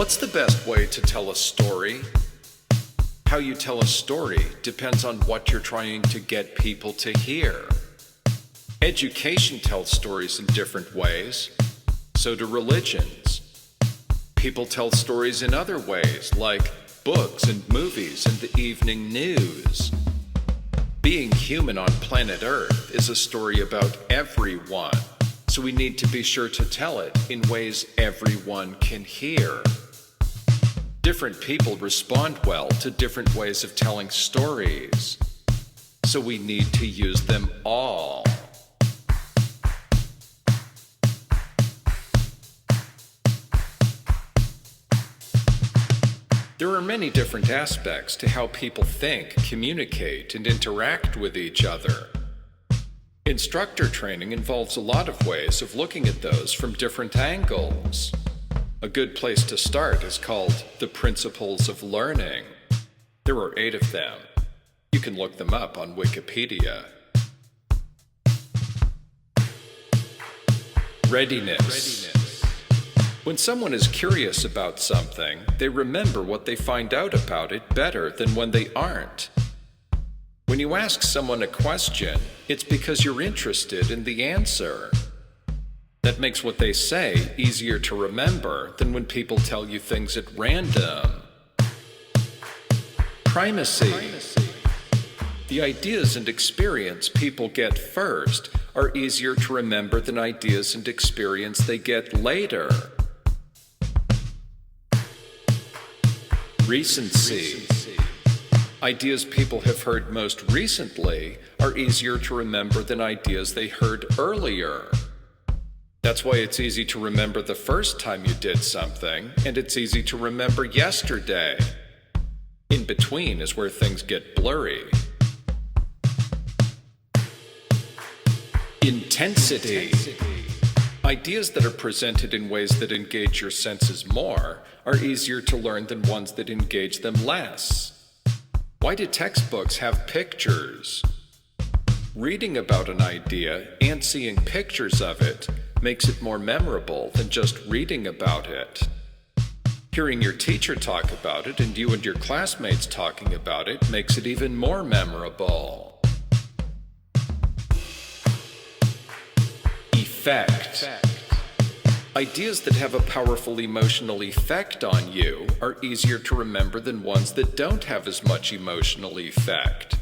What's the best way to tell a story? How you tell a story depends on what you're trying to get people to hear. Education tells stories in different ways. So do religions. People tell stories in other ways, like books and movies and the evening news. Being human on planet Earth is a story about everyone, so we need to be sure to tell it in ways everyone can hear. Different people respond well to different ways of telling stories, so we need to use them all. There are many different aspects to how people think, communicate, and interact with each other. Instructor training involves a lot of ways of looking at those from different angles. A good place to start is called the Principles of Learning. There are 8 of them. You can look them up on Wikipedia. Readiness. When someone is curious about something, they remember what they find out about it better than when they aren't. When you ask someone a question, it's because you're interested in the answer. That makes what they say easier to remember than when people tell you things at random. Primacy. The ideas and experience people get first are easier to remember than ideas and experience they get later. Recency. Ideas people have heard most recently are easier to remember than ideas they heard earlier. That's why it's easy to remember the first time you did something, and it's easy to remember yesterday. In between is where things get blurry. Intensity. Ideas that are presented in ways that engage your senses more are easier to learn than ones that engage them less. Why do textbooks have pictures? Reading about an idea and seeing pictures of it makes it more memorable than just reading about it. Hearing your teacher talk about it and you and your classmates talking about it makes it even more memorable. Effect. Ideas that have a powerful emotional effect on you are easier to remember than ones that don't have as much emotional effect.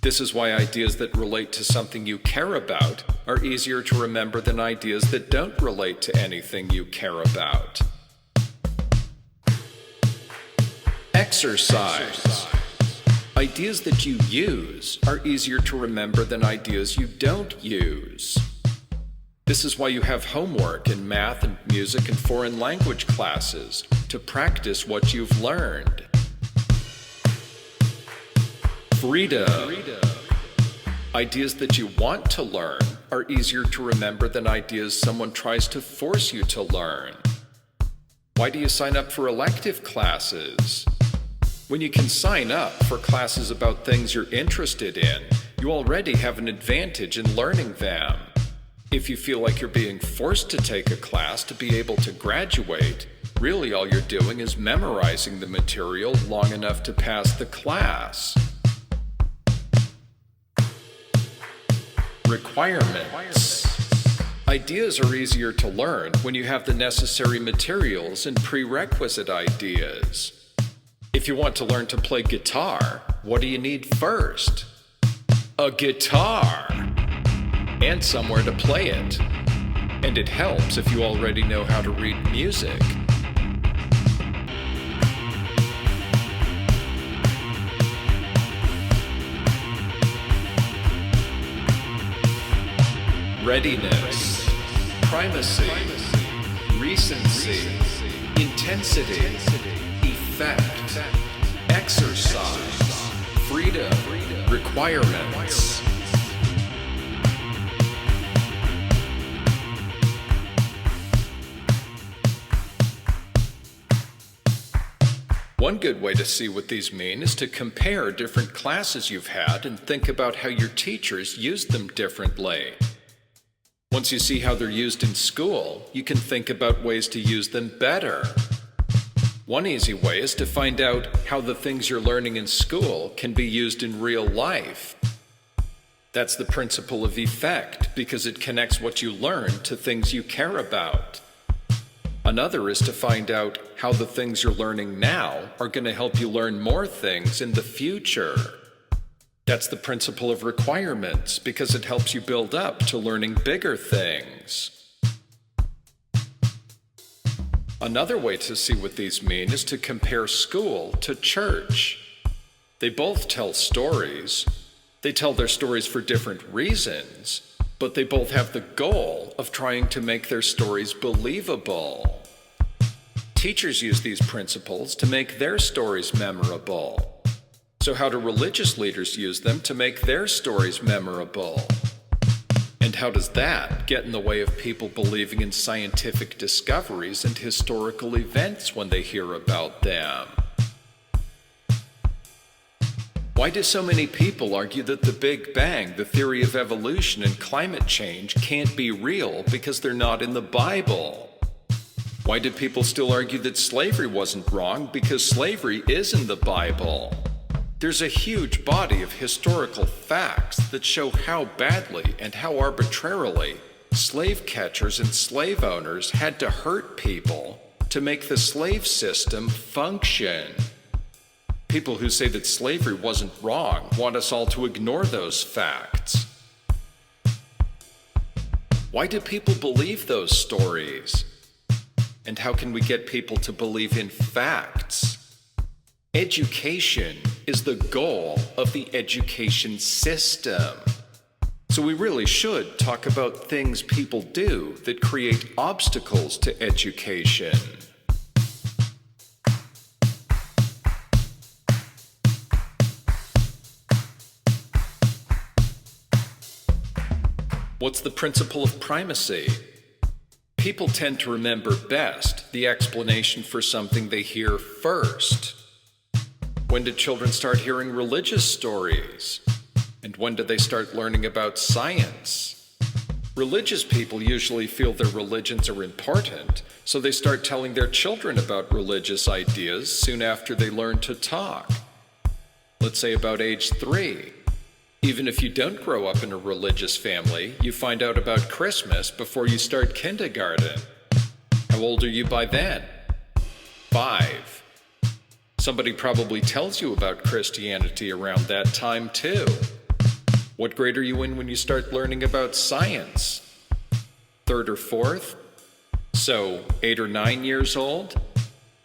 This is why ideas that relate to something you care about are easier to remember than ideas that don't relate to anything you care about. Exercise. Ideas that you use are easier to remember than ideas you don't use. This is why you have homework in math and music and foreign language classes to practice what you've learned. Freedom. Ideas that you want to learn are easier to remember than ideas someone tries to force you to learn. Why do you sign up for elective classes? When you can sign up for classes about things you're interested in, you already have an advantage in learning them. If you feel like you're being forced to take a class to be able to graduate, really all you're doing is memorizing the material long enough to pass the class. Requirements. Ideas are easier to learn when you have the necessary materials and prerequisite ideas. If you want to learn to play guitar, what do you need first? A guitar! And somewhere to play it. And it helps if you already know how to read music. Readiness, primacy, recency, intensity, effect, exercise, freedom, requirements. One good way to see what these mean is to compare different classes you've had and think about how your teachers used them differently. Once you see how they're used in school, you can think about ways to use them better. One easy way is to find out how the things you're learning in school can be used in real life. That's the principle of effect, because it connects what you learn to things you care about. Another is to find out how the things you're learning now are going to help you learn more things in the future. That's the principle of requirements, because it helps you build up to learning bigger things. Another way to see what these mean is to compare school to church. They both tell stories. They tell their stories for different reasons, but they both have the goal of trying to make their stories believable. Teachers use these principles to make their stories memorable. So how do religious leaders use them to make their stories memorable? And how does that get in the way of people believing in scientific discoveries and historical events when they hear about them? Why do so many people argue that the Big Bang, the theory of evolution, and climate change can't be real because they're not in the Bible? Why do people still argue that slavery wasn't wrong because slavery is in the Bible? There's a huge body of historical facts that show how badly and how arbitrarily slave catchers and slave owners had to hurt people to make the slave system function. People who say that slavery wasn't wrong want us all to ignore those facts. Why do people believe those stories? And how can we get people to believe in facts? Education is the goal of the education system. So we really should talk about things people do that create obstacles to education. What's the principle of primacy? People tend to remember best the explanation for something they hear first. When did children start hearing religious stories? And when did they start learning about science? Religious people usually feel their religions are important, so they start telling their children about religious ideas soon after they learn to talk. Let's say about age 3. Even if you don't grow up in a religious family, you find out about Christmas before you start kindergarten. How old are you by then? 5. Somebody probably tells you about Christianity around that time too. What grade are you in when you start learning about science? 3rd or 4th? So 8 or 9 years old?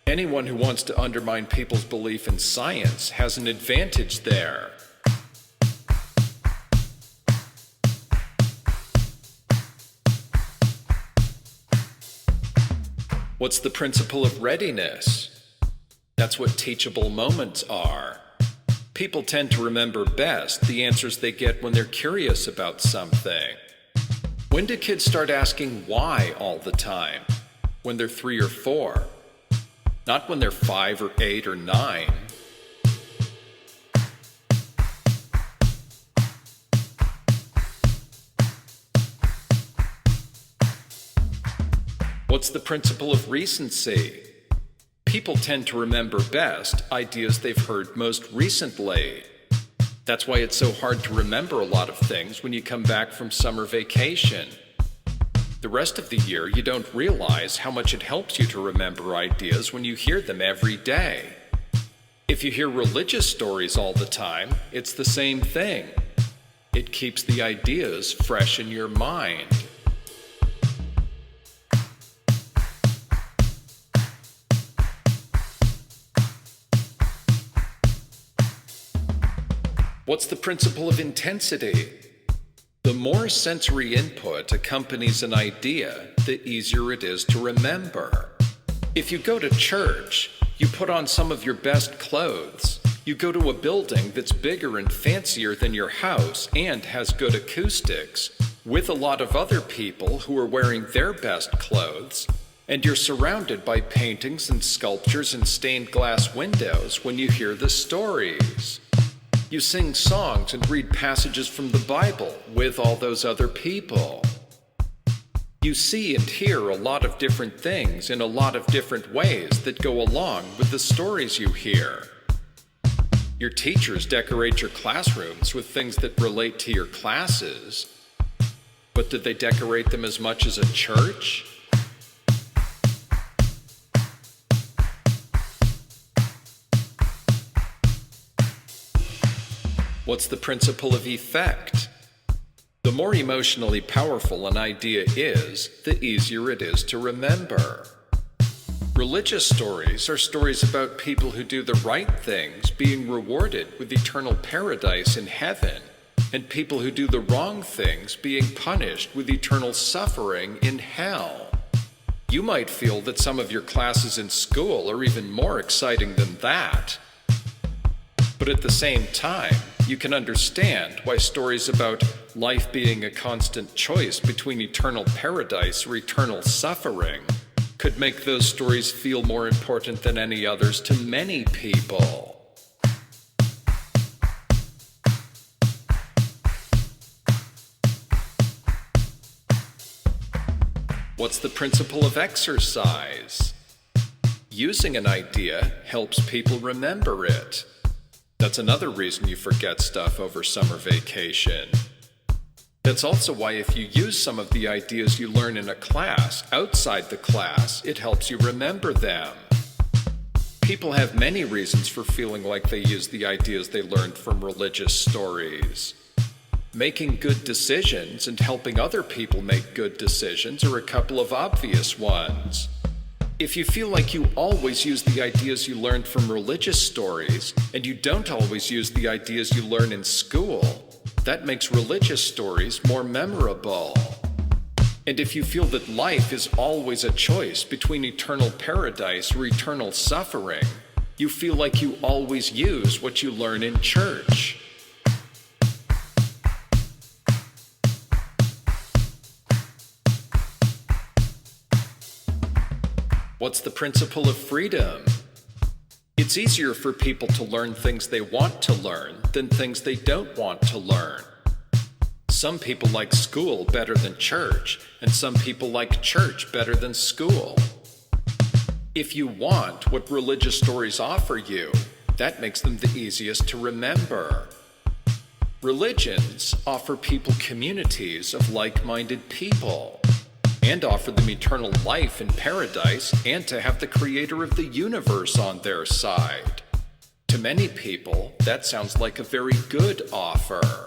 Anyone who wants to undermine people's belief in science has an advantage there. What's the principle of readiness? That's what teachable moments are. People tend to remember best the answers they get when they're curious about something. When do kids start asking why all the time? When they're 3 or 4. Not when they're 5 or 8 or 9. What's the principle of recency? People tend to remember best ideas they've heard most recently. That's why it's so hard to remember a lot of things when you come back from summer vacation. The rest of the year, you don't realize how much it helps you to remember ideas when you hear them every day. If you hear religious stories all the time, it's the same thing. It keeps the ideas fresh in your mind. What's the principle of intensity? The more sensory input accompanies an idea, the easier it is to remember. If you go to church, you put on some of your best clothes. You go to a building that's bigger and fancier than your house and has good acoustics, with a lot of other people who are wearing their best clothes, and you're surrounded by paintings and sculptures and stained glass windows when you hear the stories. You sing songs and read passages from the Bible with all those other people. You You see and hear a lot of different things in a lot of different ways that go along with the stories you hear. Your teachers decorate your classrooms with things that relate to your classes, but did they decorate them as much as a church? What's the principle of effect? The more emotionally powerful an idea is, the easier it is to remember. Religious stories are stories about people who do the right things being rewarded with eternal paradise in heaven, and people who do the wrong things being punished with eternal suffering in hell. You might feel that some of your classes in school are even more exciting than that. But at the same time, you can understand why stories about life being a constant choice between eternal paradise or eternal suffering could make those stories feel more important than any others to many people. What's the principle of exercise? Using an idea helps people remember it. That's another reason you forget stuff over summer vacation. That's also why if you use some of the ideas you learn in a class outside the class, it helps you remember them. People have many reasons for feeling like they use the ideas they learned from religious stories. Making good decisions and helping other people make good decisions are a couple of obvious ones. If you feel like you always use the ideas you learned from religious stories, and you don't always use the ideas you learn in school, that makes religious stories more memorable. And if you feel that life is always a choice between eternal paradise or eternal suffering, you feel like you always use what you learn in church. What's the principle of freedom? It's easier for people to learn things they want to learn than things they don't want to learn. Some people like school better than church, and some people like church better than school. If you want what religious stories offer you, that makes them the easiest to remember. Religions offer people communities of like-minded people, and offer them eternal life in paradise, and to have the creator of the universe on their side. To many people, that sounds like a very good offer.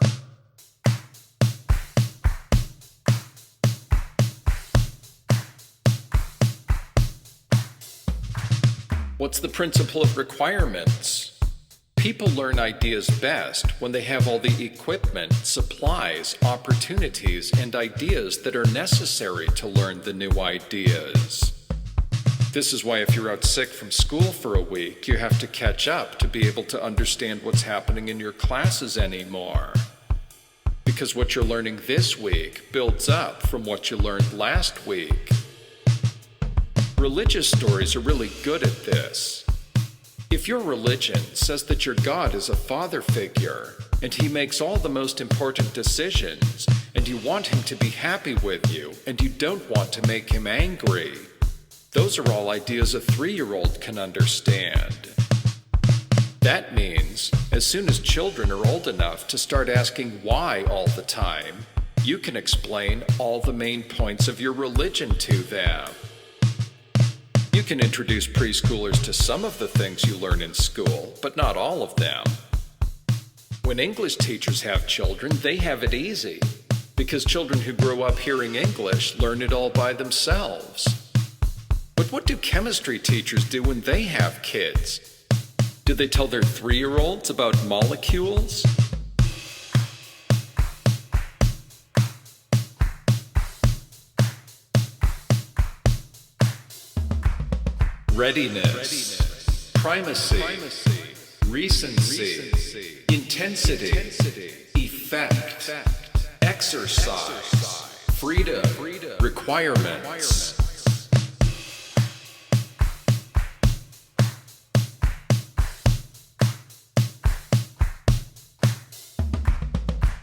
What's the principle of requirements? People learn ideas best when they have all the equipment, supplies, opportunities, and ideas that are necessary to learn the new ideas. This is why if you're out sick from school for a week, you have to catch up to be able to understand what's happening in your classes anymore. Because what you're learning this week builds up from what you learned last week. Religious stories are really good at this. If your religion says that your God is a father figure, and he makes all the most important decisions, and you want him to be happy with you, and you don't want to make him angry, those are all ideas a 3-year-old can understand. That means, as soon as children are old enough to start asking why all the time, you can explain all the main points of your religion to them. You can introduce preschoolers to some of the things you learn in school, but not all of them. When English teachers have children, they have it easy, because children who grow up hearing English learn it all by themselves. But what do chemistry teachers do when they have kids? Do they tell their 3-year-olds about molecules? Readiness, primacy, recency, intensity, effect, exercise, freedom, requirements.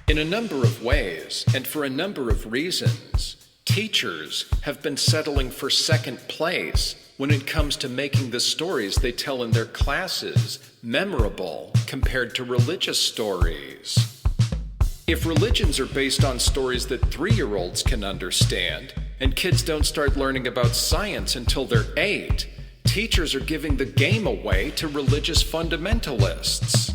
In a number of ways, and for a number of reasons, Teachers have been settling for second place when it comes to making the stories they tell in their classes memorable compared to religious stories. If religions are based on stories that 3-year-olds can understand, and kids don't start learning about science until they're 8, teachers are giving the game away to religious fundamentalists.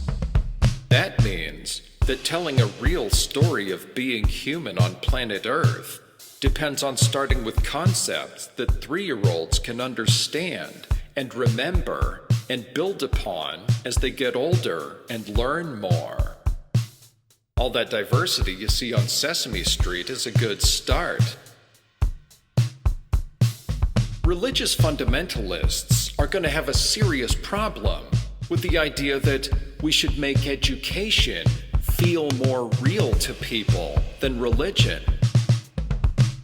That means that telling a real story of being human on planet Earth depends on starting with concepts that 3-year-olds can understand and remember and build upon as they get older and learn more. All that diversity you see on Sesame Street is a good start. Religious fundamentalists are going to have a serious problem with the idea that we should make education feel more real to people than religion.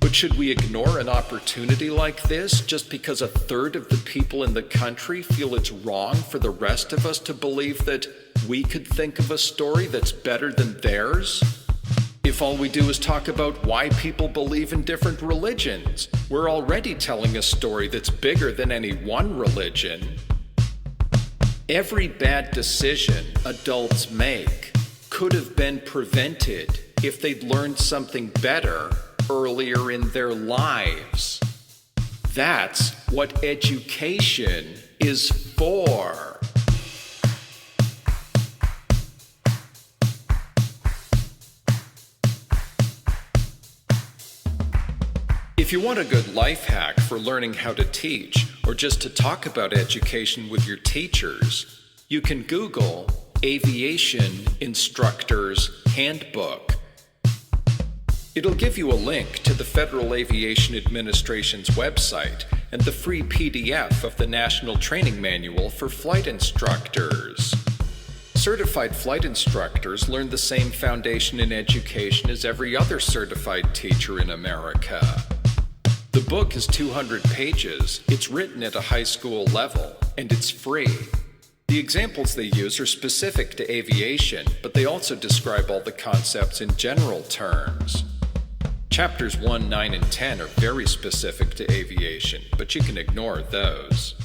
But should we ignore an opportunity like this just because 1/3 of the people in the country feel it's wrong for the rest of us to believe that we could think of a story that's better than theirs? If all we do is talk about why people believe in different religions, we're already telling a story that's bigger than any one religion. Every bad decision adults make could have been prevented if they'd learned something better earlier in their lives. That's what education is for. If you want a good life hack for learning how to teach, or just to talk about education with your teachers, you can Google Aviation Instructor's Handbook. It'll give you a link to the Federal Aviation Administration's website and the free PDF of the National Training Manual for Flight Instructors. Certified flight instructors learn the same foundation in education as every other certified teacher in America. The book is 200 pages, it's written at a high school level, and it's free. The examples they use are specific to aviation, but they also describe all the concepts in general terms. Chapters 1, 9, and 10 are very specific to aviation, but you can ignore those.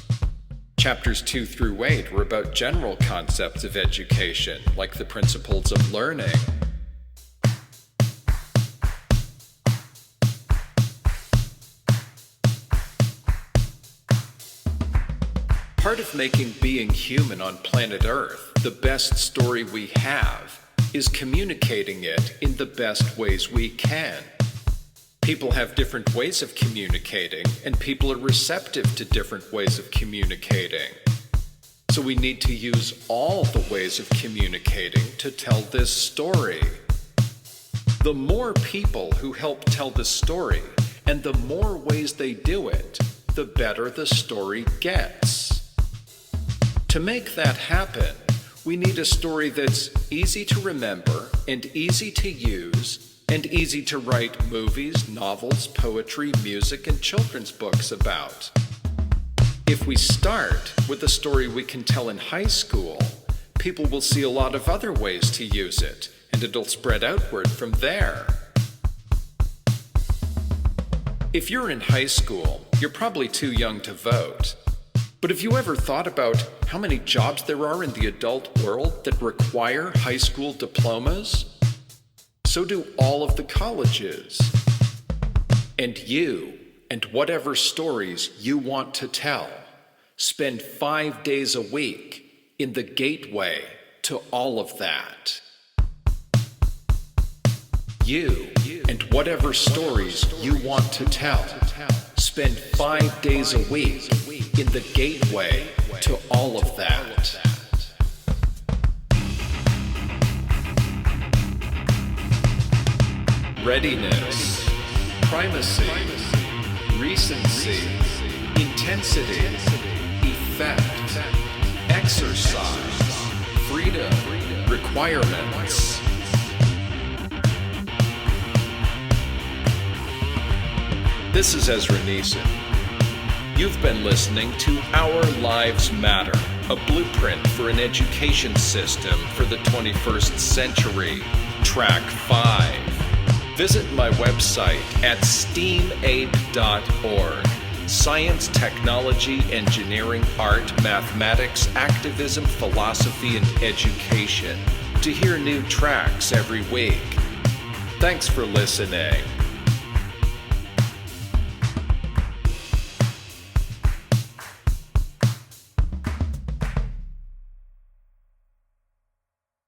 Chapters 2 through 8 were about general concepts of education, like the principles of learning. Part of making being human on planet Earth the best story we have is communicating it in the best ways we can. People have different ways of communicating, and people are receptive to different ways of communicating. So we need to use all the ways of communicating to tell this story. The more people who help tell the story, and the more ways they do it, the better the story gets. To make that happen, we need a story that's easy to remember and easy to use and easy to write movies, novels, poetry, music, and children's books about. If we start with a story we can tell in high school, people will see a lot of other ways to use it, and it'll spread outward from there. If you're in high school, you're probably too young to vote. But have you ever thought about how many jobs there are in the adult world that require high school diplomas? So do all of the colleges. And you, and whatever stories you want to tell, spend 5 days a week in the gateway to all of that. You, and whatever stories you want to tell, spend 5 days a week in the gateway to all of that. Readiness, primacy, recency, intensity, effect, exercise, freedom, requirements. This is Ezra Niesen. You've been listening to Our Lives Matter, a blueprint for an education system for the 21st century, Track 5. Visit my website at STEAMAPE.org. Science, technology, engineering, art, mathematics, activism, philosophy, and education, to hear new tracks every week. Thanks for listening.